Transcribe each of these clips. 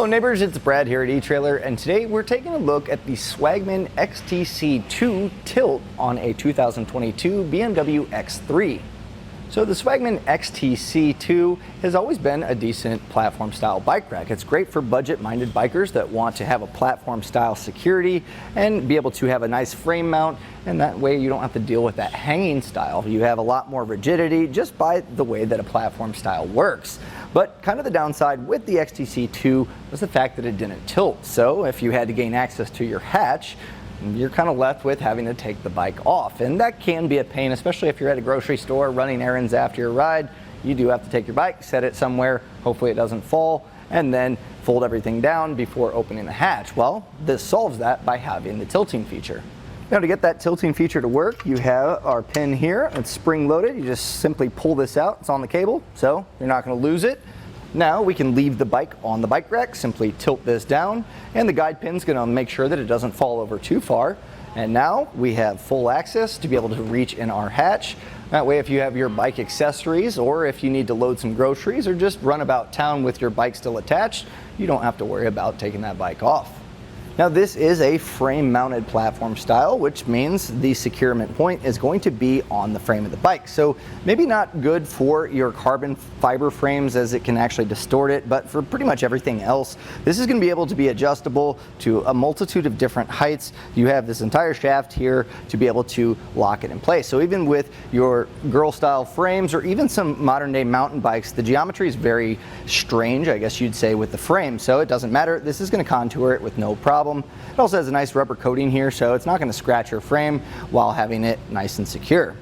Hello neighbors, it's Brad here at eTrailer, and today we're taking a look at the Swagman XTC2 TILT on a 2022 BMW X3. So the Swagman XTC2 has always been a decent platform style bike rack. It's great for budget-minded bikers that want to have a platform style security and be able to have a nice frame mount, and that way you don't have to deal with that hanging style. You have a lot more rigidity just by the way that a platform style works. But kind of the downside with the XTC2 was the fact that it didn't tilt. So if you had to gain access to your hatch, you're kind of left with having to take the bike off. And that can be a pain, especially if you're at a grocery store running errands after your ride. You do have to take your bike, set it somewhere, hopefully it doesn't fall, and then fold everything down before opening the hatch. Well, this solves that by having the tilting feature. Now to get that tilting feature to work, you have our pin here. It's spring loaded. You just simply pull this out. It's on the cable, so you're not going to lose it. Now we can leave the bike on the bike rack, simply tilt this down, and the guide pin's going to make sure that it doesn't fall over too far. And now we have full access to be able to reach in our hatch. That way if you have your bike accessories, or if you need to load some groceries, or just run about town with your bike still attached, you don't have to worry about taking that bike off. Now this is a frame mounted platform style, which means the securement point is going to be on the frame of the bike. So maybe not good for your carbon fiber frames as it can actually distort it, but for pretty much everything else, this is going to be able to be adjustable to a multitude of different heights. You have this entire shaft here to be able to lock it in place. So even with your girl style frames or even some modern day mountain bikes, the geometry is very strange, I guess you'd say, with the frame. So it doesn't matter. This is going to contour it with no problem. It also has a nice rubber coating here, so it's not going to scratch your frame while having it nice and secure.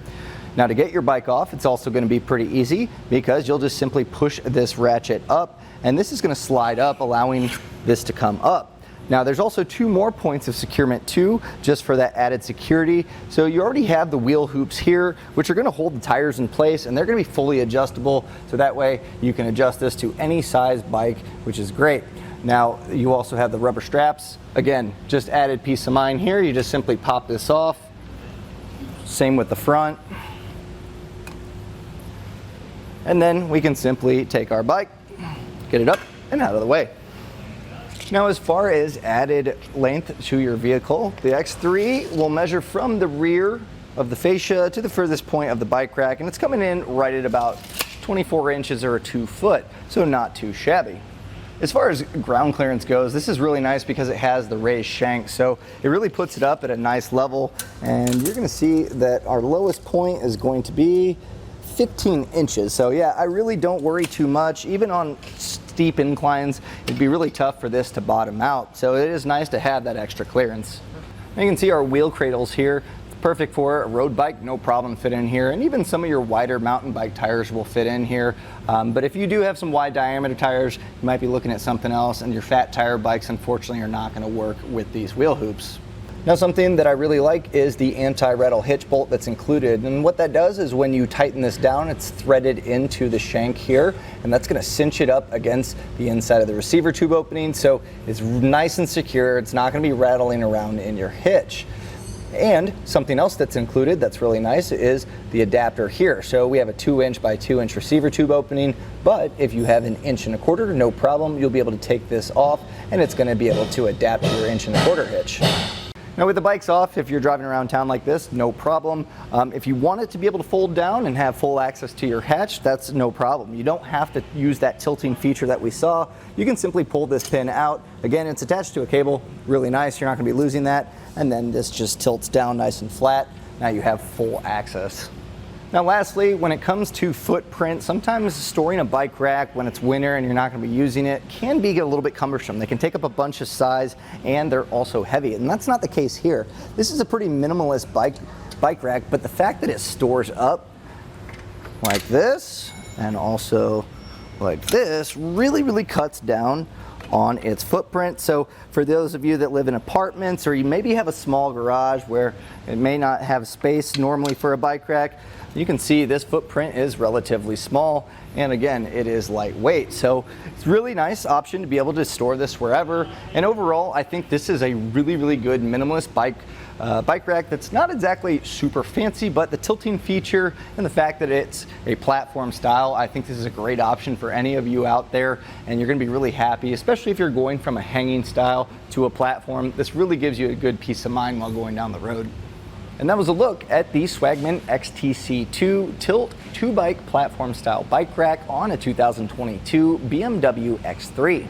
Now to get your bike off, it's also going to be pretty easy because you'll just simply push this ratchet up, and this is going to slide up, allowing this to come up. Now there's also two more points of securement too, just for that added security. So you already have the wheel hoops here, which are going to hold the tires in place, and they're going to be fully adjustable, so that way you can adjust this to any size bike, which is great. Now you also have the rubber straps. Again, just added peace of mind here. You just simply pop this off. Same with the front. And then we can simply take our bike, get it up and out of the way. Now as far as added length to your vehicle, the X3 will measure from the rear of the fascia to the furthest point of the bike rack, and it's coming in right at about 24 inches or 2 foot, so not too shabby. As far as ground clearance goes, this is really nice because it has the raised shank, so it really puts it up at a nice level, and you're going to see that our lowest point is going to be 15 inches. So yeah, I really don't worry too much. Even on steep inclines, it'd be really tough for this to bottom out, so it is nice to have that extra clearance. And you can see our wheel cradles here. Perfect for a road bike, no problem fit in here, and even some of your wider mountain bike tires will fit in here. But if you do have some wide diameter tires, you might be looking at something else, and your fat tire bikes unfortunately are not going to work with these wheel hoops. Now something that I really like is the anti-rattle hitch bolt that's included, and what that does is when you tighten this down, it's threaded into the shank here, and that's going to cinch it up against the inside of the receiver tube opening, so it's nice and secure. It's not going to be rattling around in your hitch. And something else that's included that's really nice is the adapter here. So we have a 2-inch by 2-inch receiver tube opening, but if you have 1.25 inches, no problem, you'll be able to take this off, and it's going to be able to adapt to your 1.25 inch hitch. Now with the bikes off, if you're driving around town like this, no problem. If you want it to be able to fold down and have full access to your hatch, that's no problem. You don't have to use that tilting feature that we saw. You can simply pull this pin out. Again, it's attached to a cable, really nice, you're not going to be losing that. And then this just tilts down nice and flat. Now you have full access. Now lastly, when it comes to footprint, sometimes storing a bike rack when it's winter and you're not going to be using it can be a little bit cumbersome. They can take up a bunch of size, and they're also heavy, and that's not the case here. This is a pretty minimalist bike rack, but the fact that it stores up like this and also like this really cuts down on its footprint. So for those of you that live in apartments, or you maybe have a small garage where it may not have space normally for a bike rack, you can see this footprint is relatively small, And again, it is lightweight, so it's a really nice option to be able to store this wherever. And overall, I think this is a really good minimalist bike rack that's not exactly super fancy, but the tilting feature and the fact that it's a platform style, I think this is a great option for any of you out there, and you're going to be really happy, especially if you're going from a hanging style to a platform. This really gives you a good peace of mind while going down the road. And that was a look at the Swagman XTC2 TILT 2-bike platform style bike rack on a 2022 BMW X3.